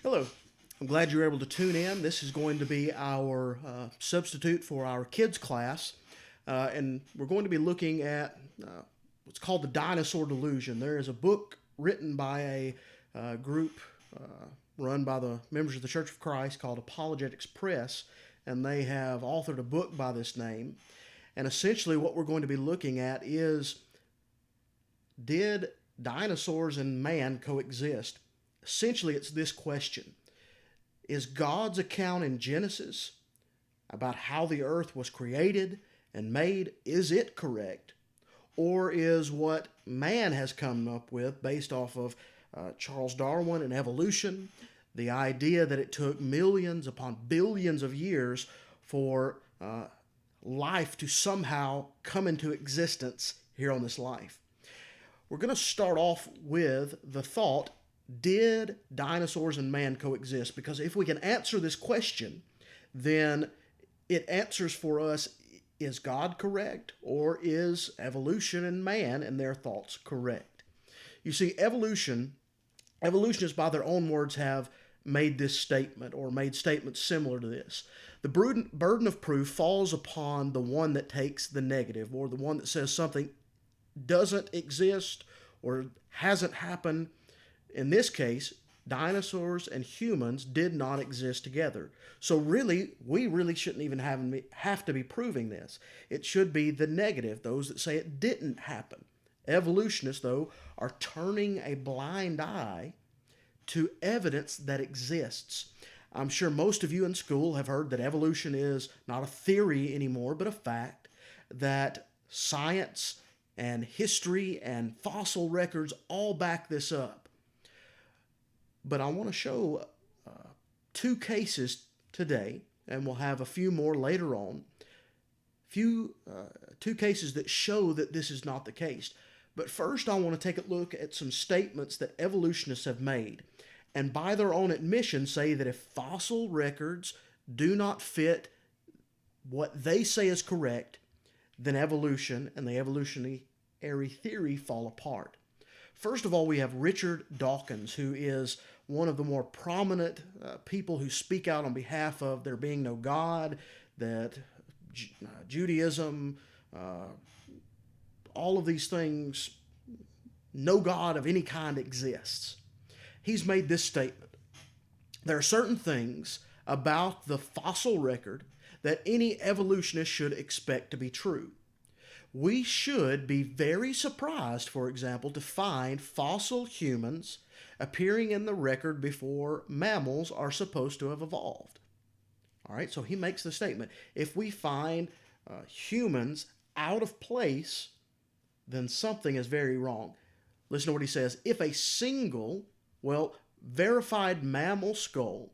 Hello. I'm glad you're able to tune in. This is going to be our substitute for our kids class, and we're going to be looking at what's called the Dinosaur Delusion. There is a book written by a group run by the members of the Church of Christ called Apologetics Press, and they have authored a book by this name. And essentially, what we're going to be looking at is, did dinosaurs and man coexist? Essentially, it's this question: is God's account in Genesis about how the earth was created and made, is it correct? Or is what man has come up with based off of Charles Darwin and evolution, the idea that it took millions upon billions of years for life to somehow come into existence here on this life? We're going to start off with the thought, did dinosaurs and man coexist? Because if we can answer this question, then it answers for us, is God correct, or is evolution and man and their thoughts correct? You see, evolutionists by their own words have made this statement, or made statements similar to this. The burden of proof falls upon the one that takes the negative, or the one that says something doesn't exist or hasn't happened. In this case, dinosaurs and humans did not exist together. So really, we really shouldn't even have to be proving this. It should be the negative, those that say it didn't happen. Evolutionists, though, are turning a blind eye to evidence that exists. I'm sure most of you in school have heard that evolution is not a theory anymore, but a fact, that science and history and fossil records all back this up. But I want to show two cases today, and we'll have a few more later on. Two cases that show that this is not the case. But first, I want to take a look at some statements that evolutionists have made, and by their own admission say that if fossil records do not fit what they say is correct, then evolution and the evolutionary theory fall apart. First of all, we have Richard Dawkins, who is one of the more prominent people who speak out on behalf of there being no God, that Judaism, all of these things, no God of any kind exists. He's made this statement: there are certain things about the fossil record that any evolutionist should expect to be true. We should be very surprised, for example, to find fossil humans appearing in the record before mammals are supposed to have evolved. All right, so he makes the statement: if we find humans out of place, then something is very wrong. Listen to what he says. If a single, verified mammal skull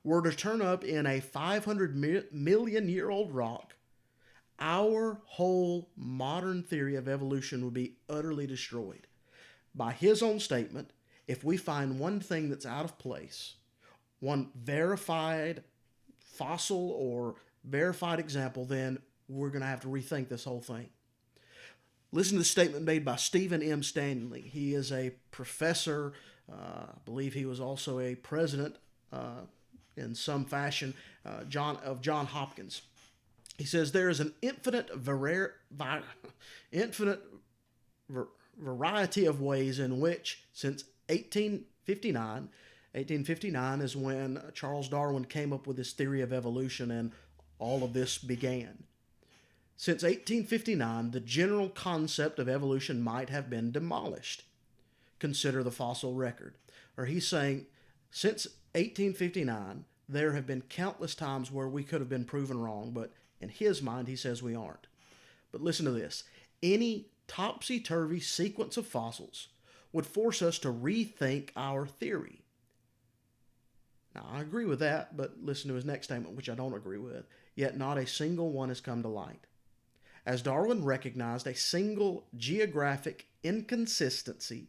were to turn up in a 500 million year old rock, our whole modern theory of evolution would be utterly destroyed. By his own statement, if we find one thing that's out of place, one verified fossil or verified example, then we're going to have to rethink this whole thing. Listen to the statement made by Stephen M. Stanley. He is a professor. I believe he was also a president in some fashion of Johns Hopkins. He says there is an infinite variety of ways in which, since 1859 is when Charles Darwin came up with his theory of evolution and all of this began. Since 1859, the general concept of evolution might have been demolished. Consider the fossil record. Or he's saying, since 1859, there have been countless times where we could have been proven wrong, but in his mind, he says we aren't. But listen to this. Any topsy-turvy sequence of fossils would force us to rethink our theory. Now, I agree with that, but listen to his next statement, which I don't agree with. Yet not a single one has come to light. As Darwin recognized, a single geographic inconsistency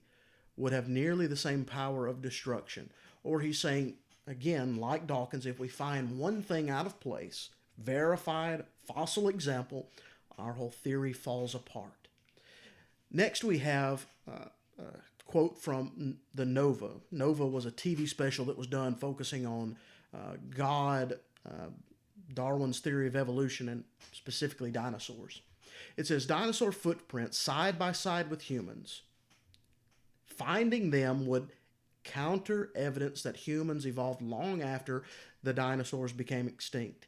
would have nearly the same power of destruction. Or he's saying, again, like Dawkins, if we find one thing out of place, verified fossil example, our whole theory falls apart. Next, we have quote from the Nova. Nova was a TV special that was done focusing on God, Darwin's theory of evolution, and specifically dinosaurs. It says dinosaur footprints side by side with humans. Finding them would counter evidence that humans evolved long after the dinosaurs became extinct,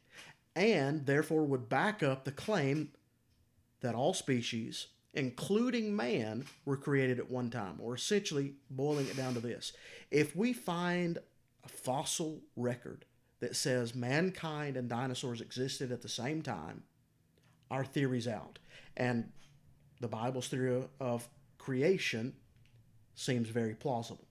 and therefore would back up the claim that all species, including man, were created at one time, or essentially boiling it down to this. If we find a fossil record that says mankind and dinosaurs existed at the same time, our theory's out. And the Bible's theory of creation seems very plausible.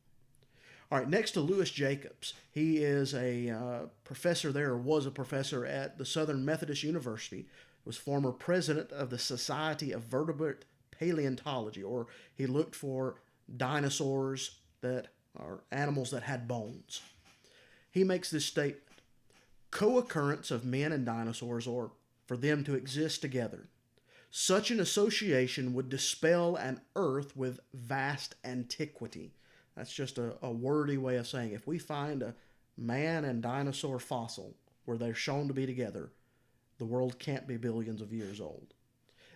All right, next to Louis Jacobs. He is a professor there, or was a professor at the Southern Methodist University, was former president of the Society of Vertebrate Paleontology, or he looked for dinosaurs that are animals that had bones. He makes this statement: co-occurrence of men and dinosaurs, or for them to exist together. Such an association would dispel an earth with vast antiquity. That's just a wordy way of saying if we find a man and dinosaur fossil where they're shown to be together, the world can't be billions of years old.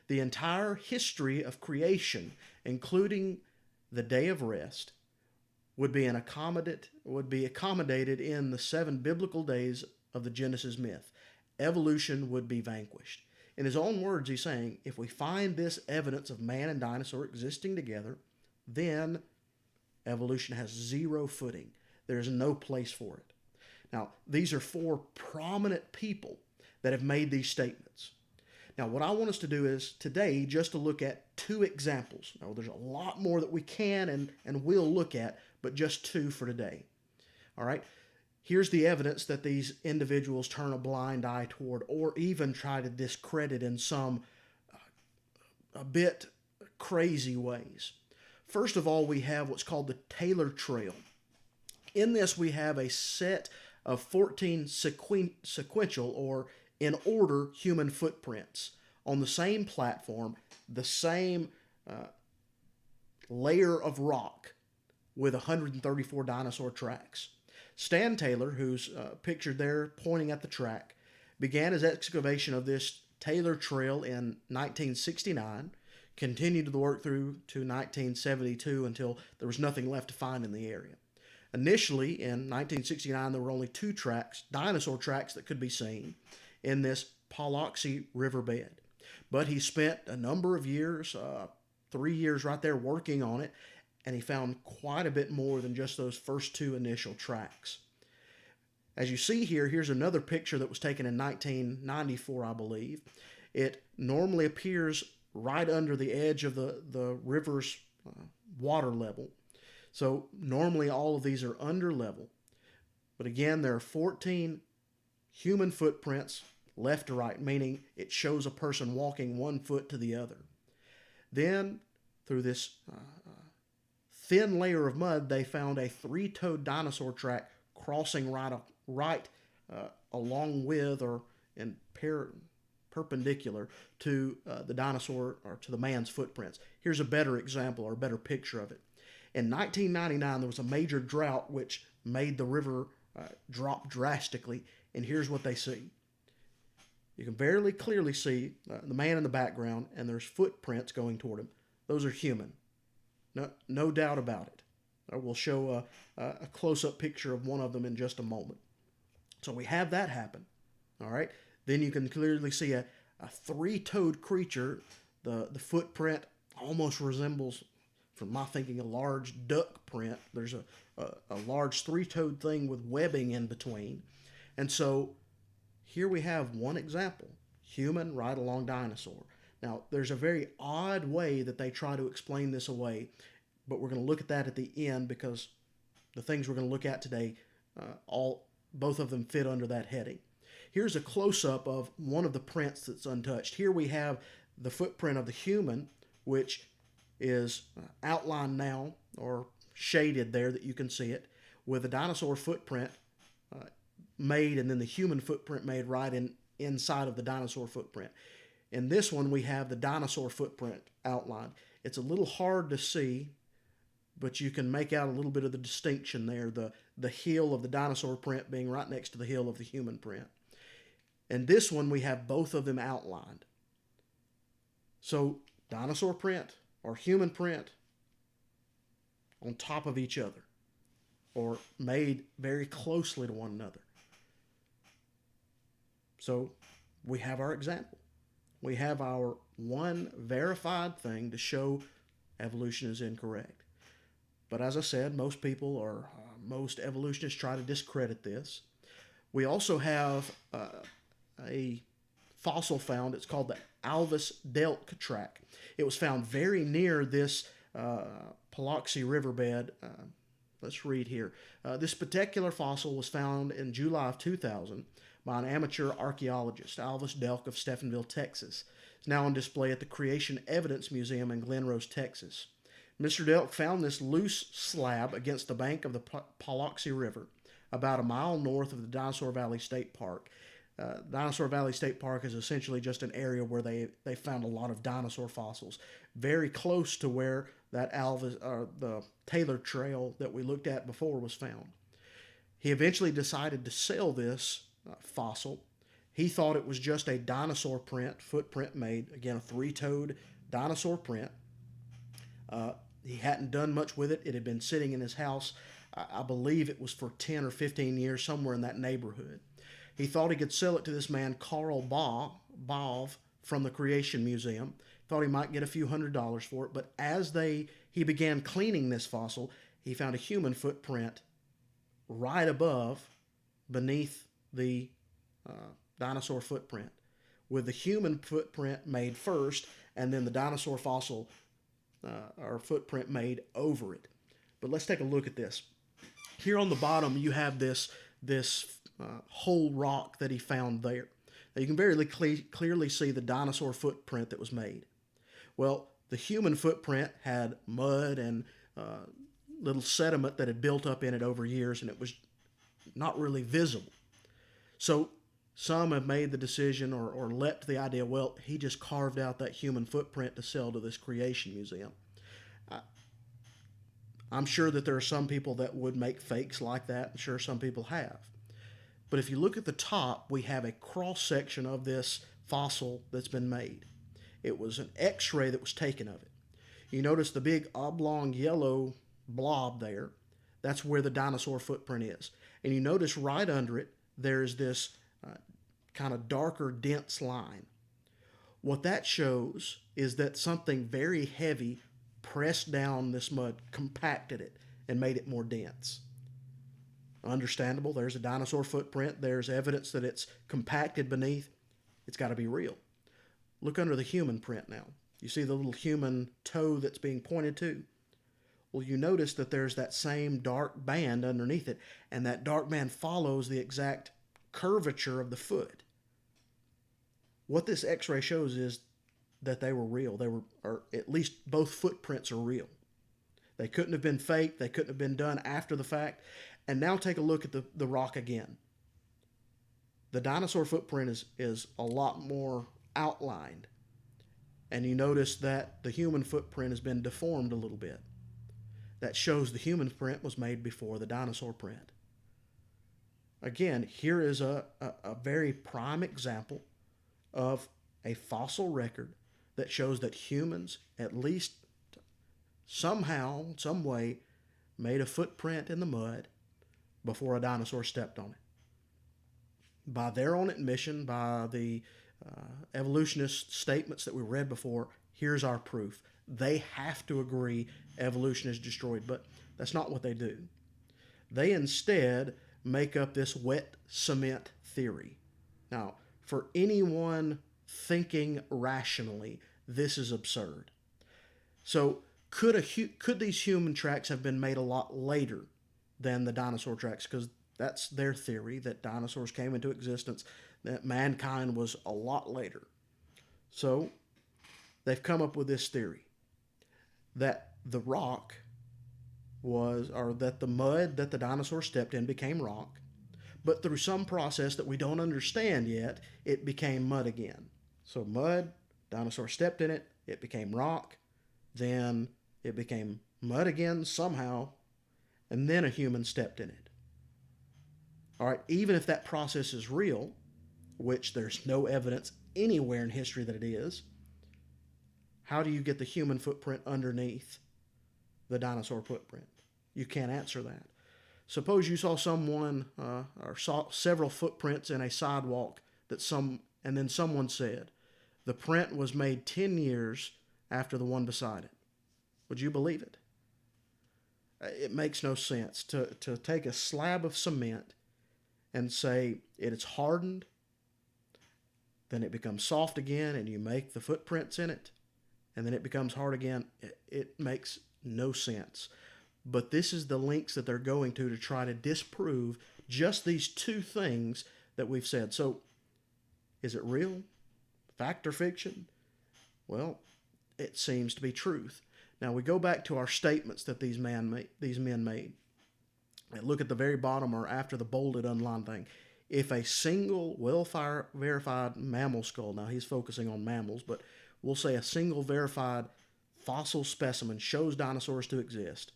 The entire history of creation, including the day of rest, would be accommodated in the 7 biblical days of the Genesis myth. Evolution would be vanquished. In his own words, he's saying, if we find this evidence of man and dinosaur existing together, then evolution has zero footing. There's no place for it. Now, these are 4 prominent people that have made these statements. Now, what I want us to do is today just to look at 2 examples. Now, there's a lot more that we can and will look at, but just 2 for today. All right? Here's the evidence that these individuals turn a blind eye toward, or even try to discredit in some a bit crazy ways. First of all, we have what's called the Taylor Trail. In this, we have a set of 14 sequential, or in order, human footprints on the same platform, the same layer of rock, with 134 dinosaur tracks. Stan Taylor, who's pictured there pointing at the track, began his excavation of this Taylor Trail in 1969, continued the work through to 1972 until there was nothing left to find in the area. Initially, in 1969, there were only 2 tracks, dinosaur tracks, that could be seen in this Paluxy riverbed. But he spent a number of years, 3 years right there working on it, and he found quite a bit more than just those first 2 initial tracks. As you see here, here's another picture that was taken in 1994, I believe. It normally appears right under the edge of the river's water level. So normally all of these are under level. But again, there are 14 human footprints left to right, meaning it shows a person walking 1 foot to the other. Then, through this thin layer of mud, they found a 3-toed dinosaur track crossing right along with, or in perpendicular to the dinosaur, or to the man's footprints. Here's a better example, or a better picture of it. In 1999, there was a major drought which made the river drop drastically, and here's what they see. You can very clearly see the man in the background, and there's footprints going toward him. Those are human. No doubt about it. We'll show a close-up picture of one of them in just a moment. So we have that happen. All right. Then you can clearly see a 3-toed creature. The footprint almost resembles, from my thinking, a large duck print. There's a large 3-toed thing with webbing in between. And so here we have one example. Human right along dinosaur. Now, there's a very odd way that they try to explain this away, but we're going to look at that at the end, because the things we're going to look at today, both of them fit under that heading. Here's a close-up of one of the prints that's untouched. Here we have the footprint of the human, which is outlined now, or shaded there that you can see it, with a dinosaur footprint made, and then the human footprint made right inside of the dinosaur footprint. In this one, we have the dinosaur footprint outlined. It's a little hard to see, but you can make out a little bit of the distinction there, the heel of the dinosaur print being right next to the heel of the human print. And this one, we have both of them outlined. So dinosaur print or human print on top of each other, or made very closely to one another. So we have our example. We have our one verified thing to show evolution is incorrect. But as I said, most people or most evolutionists try to discredit this. We also have a fossil found. It's called the Elvis Delk track. It was found very near this Paluxy riverbed. Let's read here. This particular fossil was found in July of 2000 by an amateur archaeologist, Elvis Delk of Stephenville, Texas. It's now on display at the Creation Evidence Museum in Glen Rose, Texas. Mr. Delk found this loose slab against the bank of the Paluxy River, about a mile north of the Dinosaur Valley State Park. Dinosaur Valley State Park is essentially just an area where they found a lot of dinosaur fossils, very close to where that the Taylor Trail that we looked at before was found. He eventually decided to sell this fossil. He thought it was just a dinosaur footprint made, again, a three-toed dinosaur print. He hadn't done much with it. It had been sitting in his house. I believe it was for 10 or 15 years, somewhere in that neighborhood. He thought he could sell it to this man, Carl Bov, from the Creation Museum. Thought he might get a few $100s for it, but as he began cleaning this fossil, he found a human footprint right beneath the dinosaur footprint, with the human footprint made first, and then the dinosaur fossil or footprint made over it. But let's take a look at this. Here on the bottom, you have this whole rock that he found there. Now you can very clearly see the dinosaur footprint that was made. Well, the human footprint had mud and little sediment that had built up in it over years, and it was not really visible. So some have made the decision or leapt the idea, well, he just carved out that human footprint to sell to this Creation Museum. I'm sure that there are some people that would make fakes like that. I'm sure some people have. But if you look at the top, we have a cross-section of this fossil that's been made. It was an X-ray that was taken of it. You notice the big oblong yellow blob there. That's where the dinosaur footprint is. And you notice right under it, there's this kind of darker, dense line. What that shows is that something very heavy pressed down this mud, compacted it, and made it more dense. Understandable. There's a dinosaur footprint. There's evidence that it's compacted beneath. It's got to be real. Look under the human print now. You see the little human toe that's being pointed to? Well, you notice that there's that same dark band underneath it, and that dark band follows the exact curvature of the foot. What this X-ray shows is that they were real. Or at least both footprints are real. They couldn't have been fake. They couldn't have been done after the fact. And now take a look at the rock again. The dinosaur footprint is a lot more outlined. And you notice that the human footprint has been deformed a little bit. That shows the human print was made before the dinosaur print. Again, here is a very prime example of a fossil record that shows that humans, at least somehow, some way, made a footprint in the mud before a dinosaur stepped on it. By their own admission, by the evolutionist statements that we read before, here's our proof. They have to agree evolution is destroyed, but that's not what they do. They instead make up this wet cement theory. Now, for anyone thinking rationally, this is absurd. So, could these human tracks have been made a lot later than the dinosaur tracks? Because that's their theory, that dinosaurs came into existence, that mankind was a lot later. So, they've come up with this theory that the rock that the mud that the dinosaur stepped in became rock, but through some process that we don't understand yet, it became mud again. So mud, dinosaur stepped in it, it became rock, then it became mud again somehow, and then a human stepped in it. All right, even if that process is real, which there's no evidence anywhere in history that it is, how do you get the human footprint underneath the dinosaur footprint? You can't answer that. Suppose you saw someone or saw several footprints in a sidewalk and then someone said the print was made 10 years after the one beside it. Would you believe it? It makes no sense to take a slab of cement and say it's hardened, then it becomes soft again, and you make the footprints in it, and then it becomes hard again. It makes no sense. But this is the links that they're going to try to disprove just these two things that we've said. So, is it real? Fact or fiction? Well, it seems to be truth. Now we go back to our statements that these men made. And look at the very bottom or after the bolded underlined thing. If a single well-verified mammal skull, now he's focusing on mammals, but we'll say a single verified fossil specimen shows dinosaurs to exist,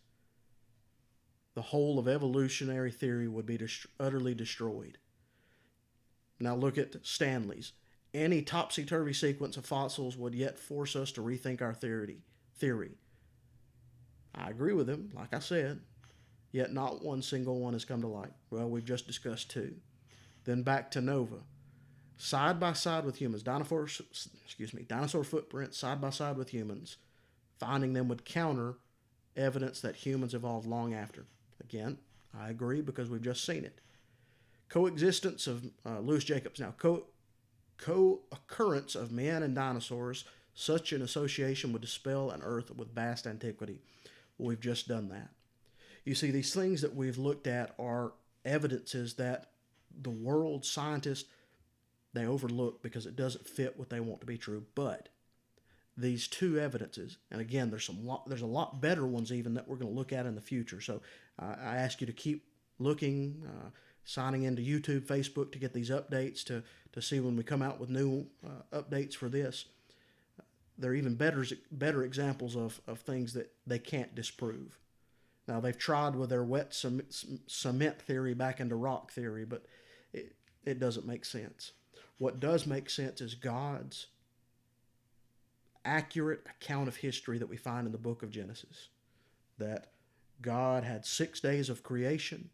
the whole of evolutionary theory would be utterly destroyed. Now look at Stanley's. Any topsy-turvy sequence of fossils would yet force us to rethink our theory. I agree with him, like I said, yet not one single one has come to light. Well, we've just discussed two. Then back to Nova. Side by side with humans, dinosaur footprints side by side with humans, finding them would counter evidence that humans evolved long after. Again, I agree because we've just seen it. Coexistence of Louis Jacobs. Now, co-occurrence of man and dinosaurs, such an association would dispel an earth with vast antiquity. Well, we've just done that. You see, these things that we've looked at are evidences that the world scientists, they overlook because it doesn't fit what they want to be true. But these two evidences, and again, there's a lot better ones even that we're going to look at in the future. So I ask you to keep looking, signing into YouTube, Facebook to get these updates to see when we come out with new updates for this. They're even better examples of things that they can't disprove. Now, they've tried with their wet cement theory back into rock theory, but it doesn't make sense. What does make sense is God's accurate account of history that we find in the book of Genesis, that God had 6 days of creation,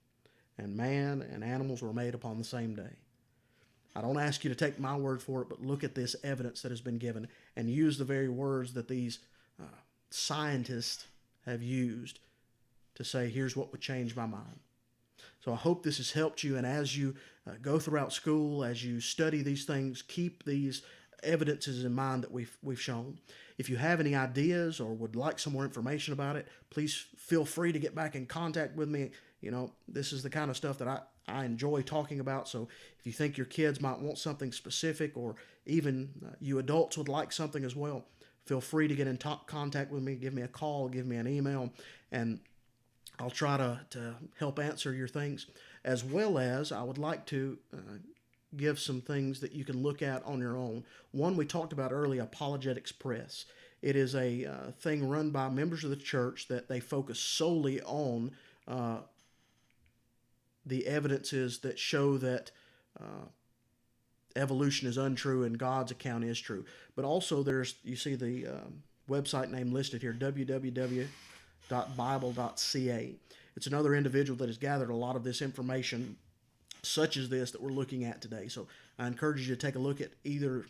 and man and animals were made upon the same day. I don't ask you to take my word for it, but look at this evidence that has been given and use the very words that these scientists have used to say, here's what would change my mind. So I hope this has helped you, and as you go throughout school, as you study these things, keep these evidences in mind that we've shown. If you have any ideas or would like some more information about it, please feel free to get back in contact with me. You know, this is the kind of stuff that I enjoy talking about. So if you think your kids might want something specific, or even you adults would like something as well, feel free to get in contact with me. Give me a call, give me an email, and I'll try to help answer your things. As well as I would like to give some things that you can look at on your own. One we talked about earlier, Apologetics Press. It is a thing run by members of the church that they focus solely on the evidences that show that evolution is untrue and God's account is true. But also you see the website name listed here, www.bible.ca. It's another individual that has gathered a lot of this information, such as this that we're looking at today. So I encourage you to take a look at either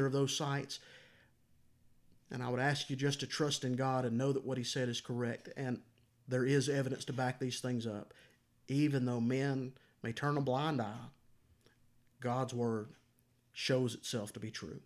of those sites. And I would ask you just to trust in God and know that what he said is correct. And there is evidence to back these things up. Even though men may turn a blind eye, God's word shows itself to be true.